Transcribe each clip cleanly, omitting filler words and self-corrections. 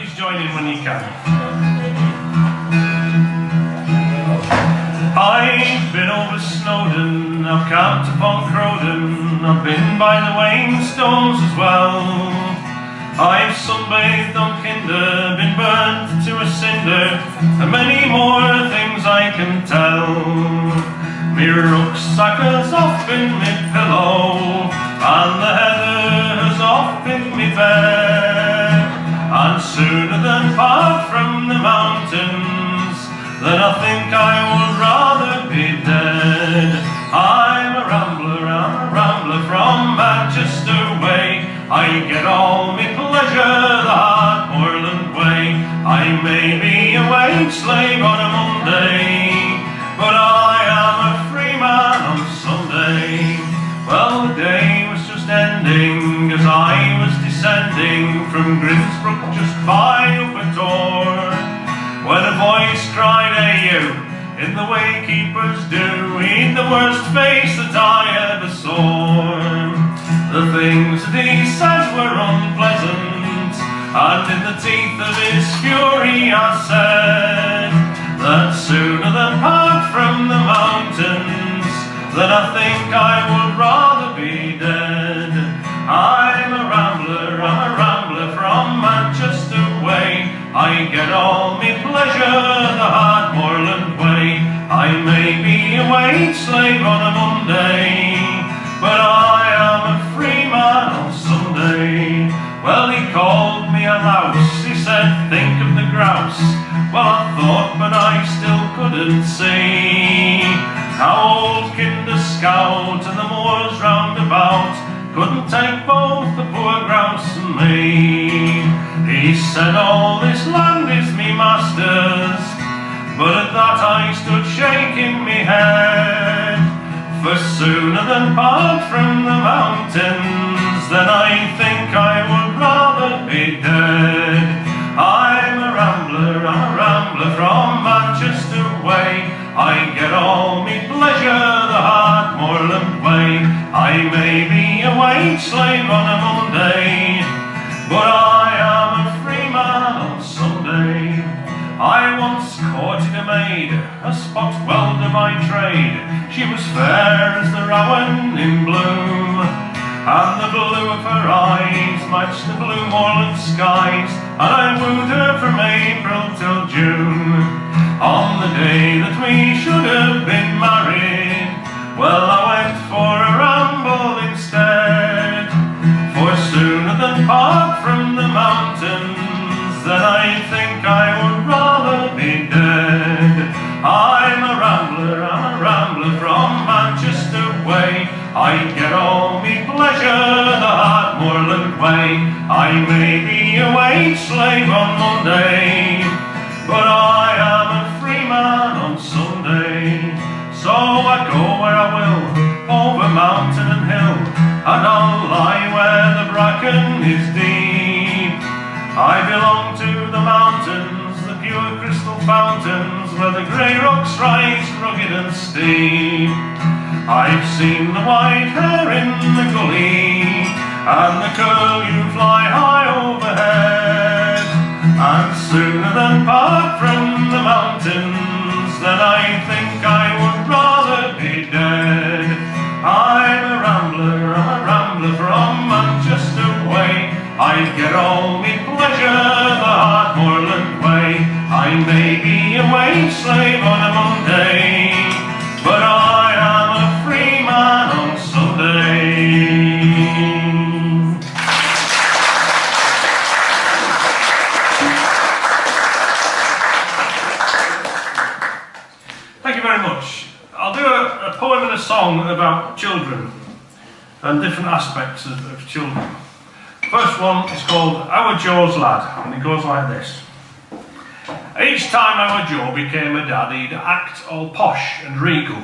Please join in when you can. I've been over Snowdon, I've camped upon Crowdon, I've been by the Wainstones as well. I've sunbathed on Kinder, been burnt to a cinder, and many more things I can tell. Me rucksack is off in me pillow, and the heather's off in me bed. And sooner than part from the mountains, then I think I would rather be dead. I'm a rambler from Manchester way. I get all me pleasure the hard moorland way. I may be a wage slave on a Monday, but I am a free man on Sunday. Well, the day was just ending as I was descending from Grimsbrook just by up a door, when a voice cried, "Hey you!" in the way keepers do. He'd the worst face that I ever saw. The things that he said were unpleasant, and in the teeth of his fury I said that sooner than part from the mountains, then I think I would rather be dead. I'm a rambler from Manchester way. I get all me pleasure the hard moorland way. I may be a wage slave on a Monday, but I am a free man on Sunday. Well, he called me a louse, he said, think of the grouse. Well, I thought, but I still couldn't see how old Kinder Scout and the moors round about couldn't take both the poor grouse and me. He said, all this land is me master's, but at that I stood shaking me head. For sooner than part from the mountains, then I think I would rather be dead. I'm a rambler from Manchester way. I get all me pleasure the hard moorland way. I may be a wage slave on a Monday, but I am a free man on Sunday. I once courted a maid, a spot welder by trade. She was fair as the rowan in bloom, and the blue of her eyes matched the blue moorland skies, and I wooed her from April till June. On the day that we should have been married, well, I went for a ramble instead. For sooner than part from the mountains, then I think I would rather be dead. I'm a rambler from Manchester way. I get all me pleasure the hard moorland way. I may be a wage slave on Monday, but I am a free man on Sunday. So I go where I will, over mountain and hill, and I'll lie where the bracken is deep. I belong to the mountains, the pure crystal fountains, where the grey rocks rise rugged and steep. I've seen the white hare in the gully, and the curlew fly high overhead. And sooner than part from the mountains, then I think I would rather be dead. I'm a rambler from Manchester way. I get all me pleasure the hard moorland way. I may be a wage slave on a Monday, but I am a free man on Sunday. Thank you very much. I'll do a poem and a song about children and different aspects of children. First one is called Our Joe's Lad, and it goes like this. Each time our Joe became a dad, he'd act all posh and regal,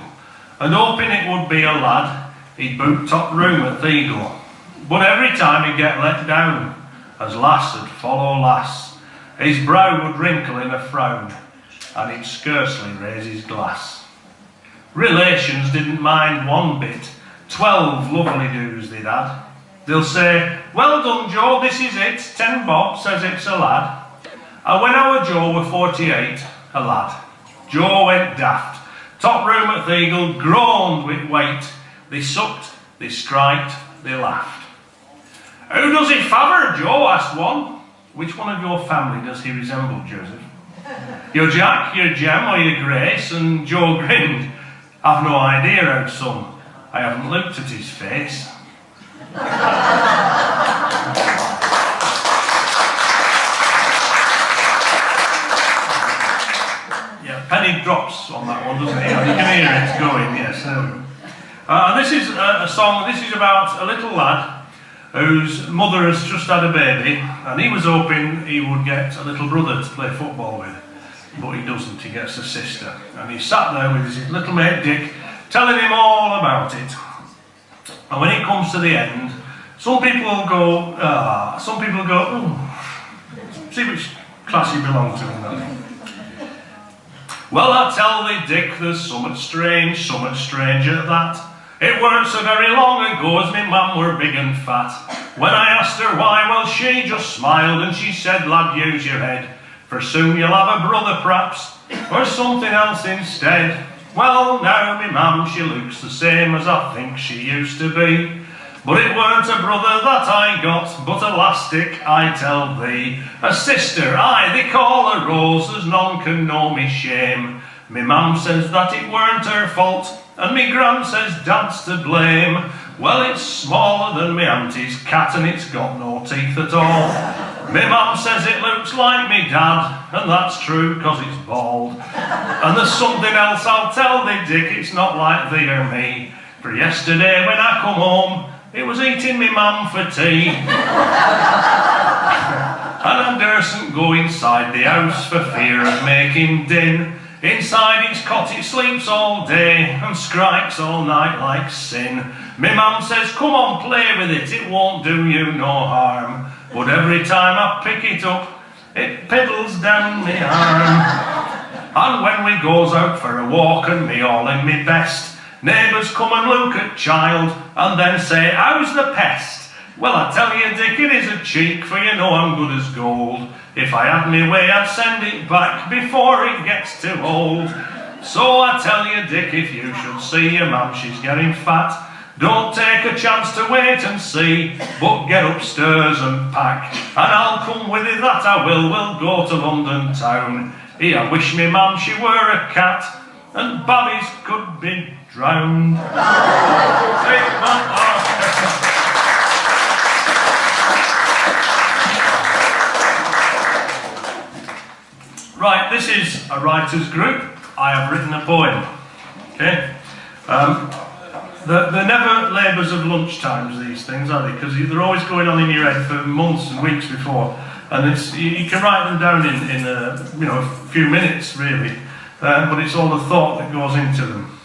and hoping it would be a lad, he'd boot top room at Theagle. But every time he'd get let down, as lass would follow lass, his brow would wrinkle in a frown, and he'd scarcely raise his glass. Relations didn't mind one bit, 12 lovely doos they'd had. They'll say, well done Joe, this is it, 10 bob says it's a lad. And when our Joe were 48, a lad, Joe went daft. Top room at the Eagle groaned with weight. They sucked, they striked, they laughed. Who does he favour, Joe? Asked one. Which one of your family does he resemble, Joseph? Your Jack, your Jem, or your Grace? And Joe grinned. I've no idea, how, son. I haven't looked at his face. Yeah, penny drops on that one, doesn't it? You can hear it going, yes. And this is a song, this is about a little lad whose mother has just had a baby, and he was hoping he would get a little brother to play football with, but he doesn't, he gets a sister. And he sat there with his little mate Dick, telling him all about it. And when it comes to the end, some people go, oh, see which class you belong to in that. Well, I tell thee, Dick, there's somewhat strange at that. It weren't so very long ago as me mum were big and fat. When I asked her why, well, she just smiled and she said, lad, use your head, for soon you'll have a brother perhaps, or something else instead. Well, now me mum, she looks the same as I think she used to be. But it weren't a brother that I got, but a lastic, I tell thee. A sister, aye, they call her Rose, as none can know me shame. Me mum says that it weren't her fault, and me gran says dad's to blame. Well, it's smaller than me auntie's cat, and it's got no teeth at all. Me mum says it looks like me dad, and that's true, 'cause it's bald. And there's something else I'll tell thee, Dick, it's not like thee or me. For yesterday when I come home, it was eating me mum for tea. And I dursn't go inside the house for fear of making din. Inside his cot it sleeps all day and strikes all night like sin. Me mum says, come on, play with it won't do you no harm. But every time I pick it up, it piddles down me arm. And when we goes out for a walk and me all in me best, neighbours come and look at child and then say, how's the pest? Well, I tell you, Dick, it is a cheek, for you know I'm good as gold. If I had me way, I'd send it back before it gets too old. So I tell you, Dick, if you should see your mum, she's getting fat, don't take a chance to wait and see, but get upstairs and pack. And I'll come with it, that I will, we'll go to London town. I wish me mum she were a cat, and babbies could be drowned. Right, this is a writer's group. I have written a poem. Okay? They're never labours of lunchtimes, these things, are they? Because they're always going on in your head for months and weeks before. And you can write them down in a few minutes, really. But it's all the thought that goes into them.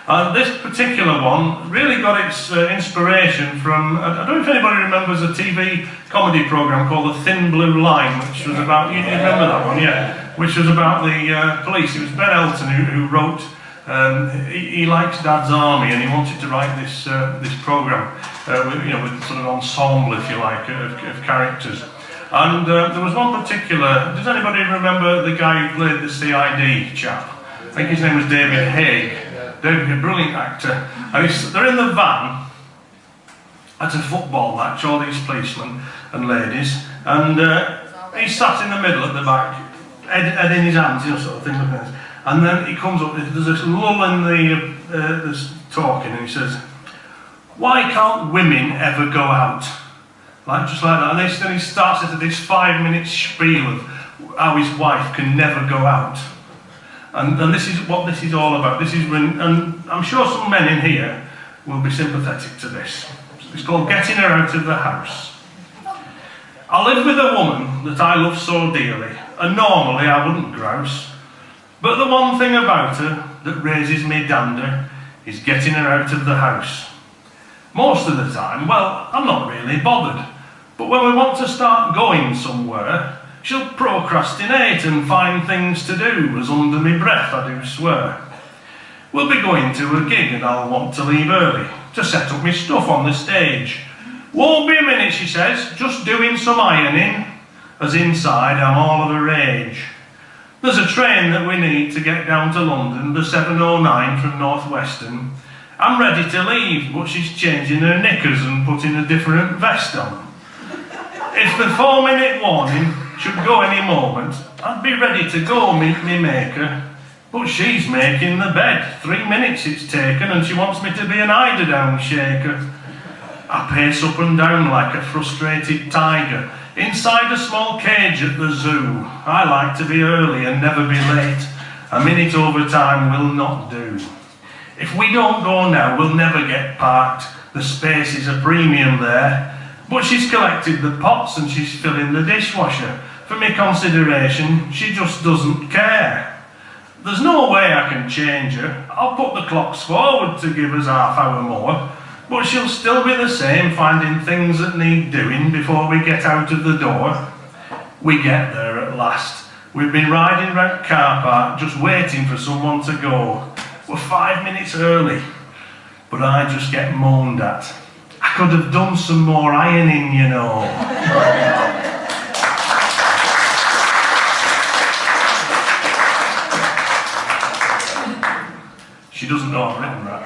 And this particular one really got its inspiration from, I don't know if anybody remembers a TV comedy programme called The Thin Blue Line, which was about, you remember that one, yeah? Which was about the police. It was Ben Elton who wrote, he likes Dad's Army, and he wanted to write this programme, with sort of ensemble, if you like, of characters. And there was one particular, does anybody remember the guy who played the CID chap? I think his name was David Haig. David, a brilliant actor. And they're in the van at a football match, all these policemen and ladies, and he's sat in the middle at the back, head in his hands, sort of thing like this. And then he comes up, there's this lull in this talking, and he says, why can't women ever go out? Just like that. And then he starts into this 5-minute spiel of how his wife can never go out. And this is what this is all about. This is when, and I'm sure some men in here will be sympathetic to this. It's called Getting Her Out of the House. I live with a woman that I love so dearly, and normally I wouldn't grouse. But the one thing about her that raises me dander is getting her out of the house. Most of the time, well, I'm not really bothered. But when we want to start going somewhere, she'll procrastinate and find things to do, as under me breath I do swear. We'll be going to a gig and I'll want to leave early to set up my stuff on the stage. Won't be a minute, she says, just doing some ironing. as inside I'm all of a rage. There's a train that we need to get down to London, the 7:09 from North Western. I'm ready to leave, but she's changing her knickers and putting a different vest on. If the 4-minute warning should go any moment, I'd be ready to go meet me maker. But she's making the bed. 3 minutes it's taken, and she wants me to be an eider-down shaker. I pace up and down like a frustrated tiger inside a small cage at the zoo. I like to be early and never be late. A minute overtime will not do. If we don't go now, we'll never get parked. The space is a premium there. But she's collected the pots and she's filling the dishwasher. For me consideration, she just doesn't care. There's no way I can change her. I'll put the clocks forward to give us half hour more. But she'll still be the same, finding things that need doing before we get out of the door. We get there at last. We've been riding round car park, just waiting for someone to go. We're 5 minutes early, but I just get moaned at. I could have done some more ironing, you know. She doesn't know I've written that.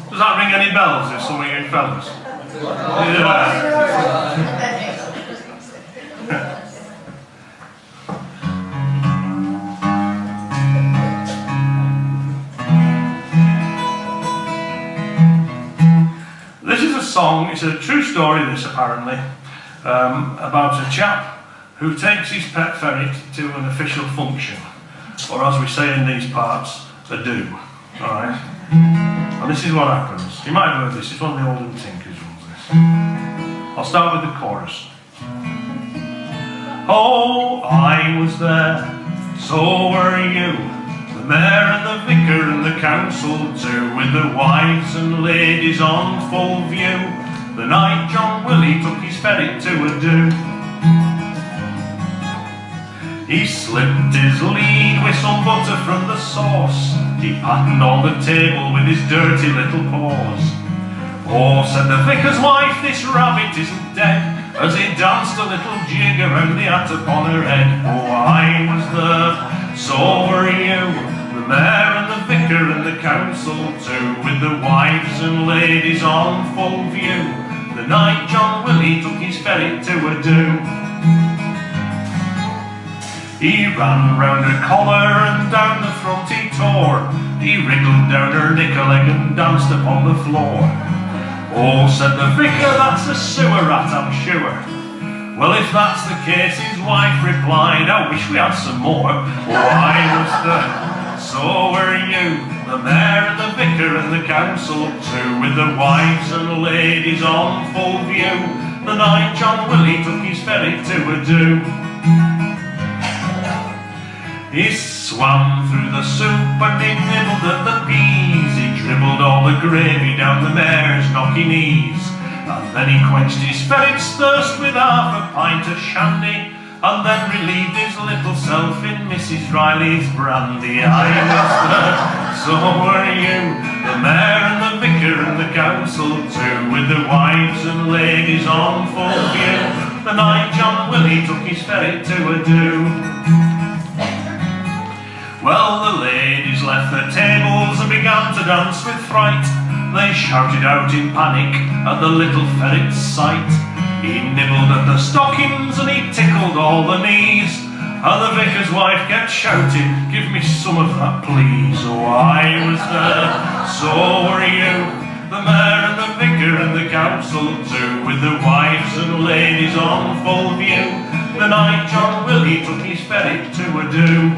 Does that ring any bells if some of you fellas? Yeah. This is a song, it's a true story this apparently, about a chap who takes his pet ferret to an official function, or as we say in these parts, a do. Alright? And this is what happens. You might have heard this, it's one of the olden tinkers runs this. I'll start with the chorus. Oh, I was there, so were you, the mayor and the vicar and the council too, with the wives and ladies on full view, the night John Willie took his ferret to a do. He slipped his lead with some butter from the sauce. He patterned all the table with his dirty little paws. Oh, said the vicar's wife, this rabbit isn't dead, as he danced a little jig around the hat upon her head. Oh, I was there, so were you, the mayor and the vicar and the council too, with the wives and ladies on full view, the night John Willie took his ferret to a do. He ran round her collar and down the front he tore. He wriggled down her knicker leg and danced upon the floor. Oh, said the vicar, that's a sewer rat, I'm sure. Well, if that's the case, his wife replied, I wish we had some more. Oh, I was there, so were you, the mayor and the vicar and the council too, with the wives and ladies on full view, the night John Willie took his ferret to a do. He swam through the soup and he nibbled at the peas. He dribbled all the gravy down the mare's knocky knees. And then he quenched his ferret's thirst with half a pint of shandy, and then relieved his little self in Mrs. Riley's brandy. I was there, so were you, the mayor and the vicar and the council too, with the wives and ladies on full view, the night John Willie took his ferret to a do. Well, the ladies left their tables and began to dance with fright. They shouted out in panic at the little ferret's sight. He nibbled at the stockings and he tickled all the knees, and the vicar's wife kept shouting, give me some of that please. Oh, I was there, so were you, the mayor and the vicar and the council too, with the wives and ladies on full view, the night John Willie took his ferret to a do.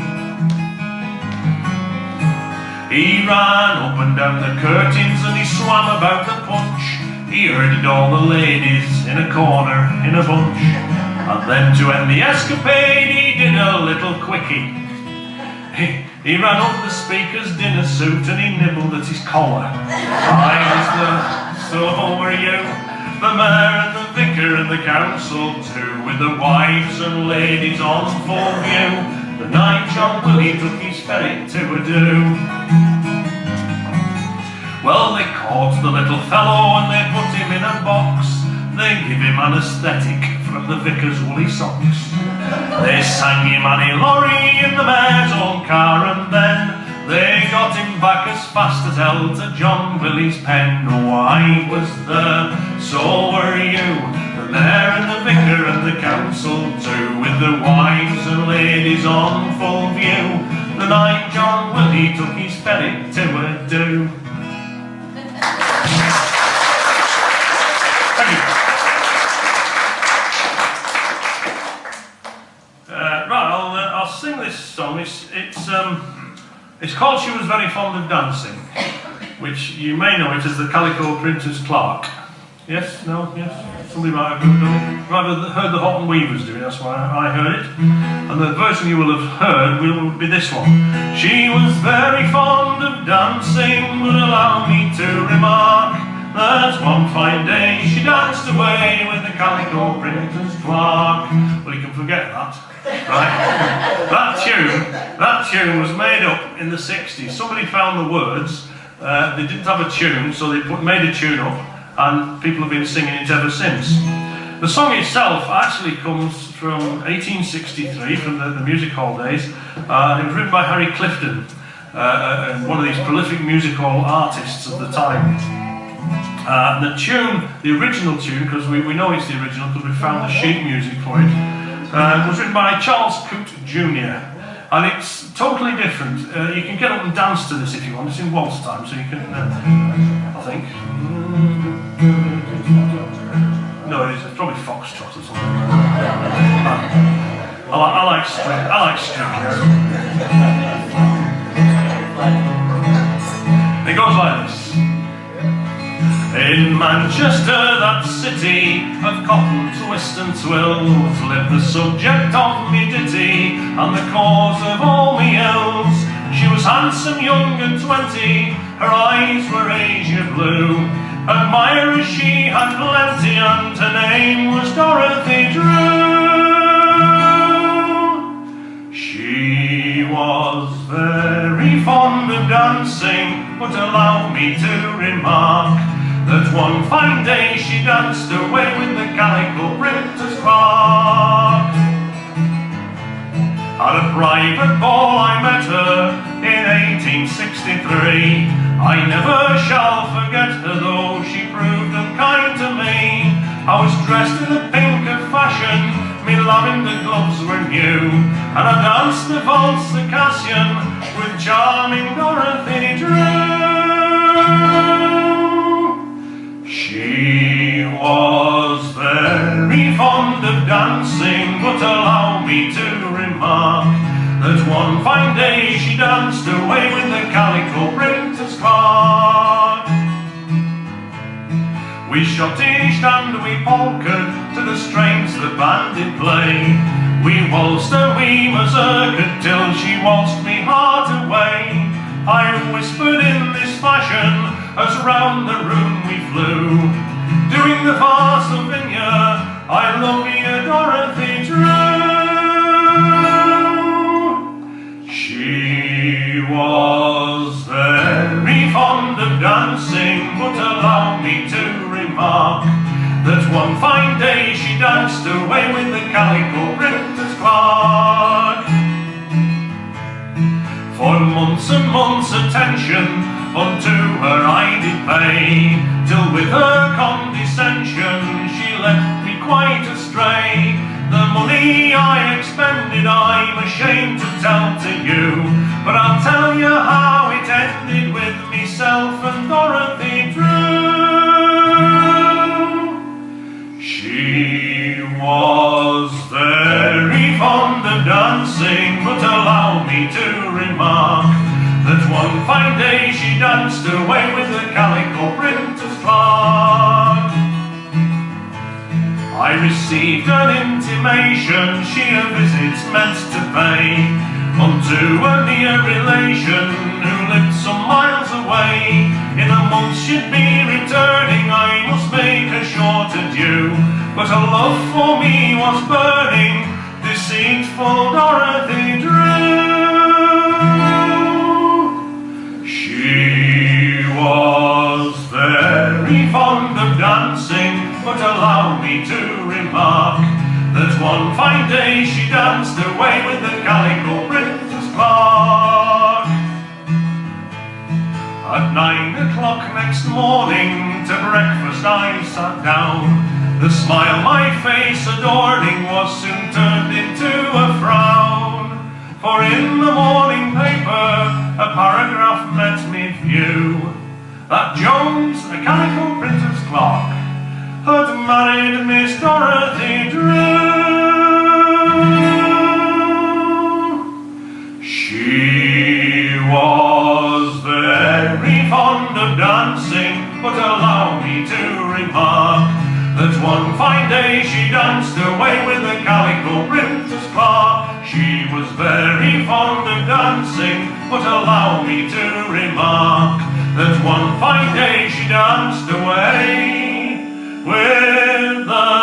He ran up and down the curtains and he swam about the punch. He herded all the ladies in a corner in a bunch. And then to end the escapade he did a little quickie. He ran up the speaker's dinner suit and he nibbled at his collar. I was there, so were you, the mayor and the vicar and the council too, with the wives and ladies on full view, the night John Willie took his ferret to a do. Well, they caught the little fellow and they put him in a box. They give him anaesthetic from the vicar's woolly socks. They sang him Annie Laurie in the mayor's own car, and then they got him back as fast as hell to John Willie's pen. Oh, I was there, so were you, the mayor and the vicar and the council too, with the wives and ladies on full view, the night John Willie took his ferret to a do. Thank you. Right, I'll sing this song. It's called She Was Very Fond of Dancing, which you may know it as the Calico printer's Clerk. Yes? No? Yes? Somebody might have done it. Might have heard the Houghton Weavers do it, that's why I heard it. And the version you will have heard will be this one. She was very fond of dancing, but allow me to remark that one fine day she danced away with the Calico printer's Clerk. Well, you can forget that. Right? That tune was made up in the 60s. Somebody found the words, they didn't have a tune, so they made a tune up, and people have been singing it ever since. The song itself actually comes from 1863, from the music hall days. It was written by Harry Clifton, one of these prolific music hall artists of the time. The tune, the original tune, because we know it's the original because we found the sheet music for it, was written by Charles Coote Jr. And it's totally different. You can get up and dance to this if you want. It's in waltz time, so you can, I think. No, it's probably foxtrot or something. I like stripping. It goes like this. In Manchester, that city of cotton twist and twills, lived the subject of me ditty and the cause of all me ills. She was handsome, young and 20, her eyes were azure blue. Admirers she had plenty, and her name was Dorothy Drew. She was very fond of dancing, but allow me to remark that one fine day she danced away with the Calico printer's Clerk. At a private ball I met her in 1863. I never shall forget her, though she proved unkind to me. I was dressed in the pink of fashion, me lavender gloves were new, and I danced the valse circassian with charming Dorothy Drew. She was very fond of dancing, but allow me to remark that one fine day she danced away with the Calico printer's Clerk. We schottished and we polkaed to the strains the band did play. We waltzed and we mazurkaed till she waltzed me heart away. I whispered in this fashion as round the room we flew, doing the farce of Eaur, I love you, Dorothy Drew. She was very fond of dancing, but allow me to remark that one fine day she danced away with the Calico printer's Clerk. For months and months attention unto her I did pay, till with her condescension she left me quite astray. The money I expended I'm ashamed to tell to you, but I'll tell you how it ended with myself and Dorothy Drew. She was very fond of dancing, but allow me to remark that one fine day she danced away with the Calico printer's Clerk. I received an intimation she a visit meant to pay unto a near relation who lived some miles away. In a month she'd be returning, I must make a short adieu, but her love for me was burning, deceitful Dorothy Drew. She was very dancing, but allow me to remark that one fine day she danced away with the Calico printer's clerk. At 9 o'clock next morning to breakfast I sat down. The smile my face adorning was soon turned into a frown. For in the morning paper a paragraph met me view that Jones, a Calico printer's clerk, had married Miss Dorothy Drew. She was very fond of dancing, but allow me to remark that one fine day she danced away with the Calico printer's clerk. She was very fond of dancing, but allow me to remark that one fine day she danced away with the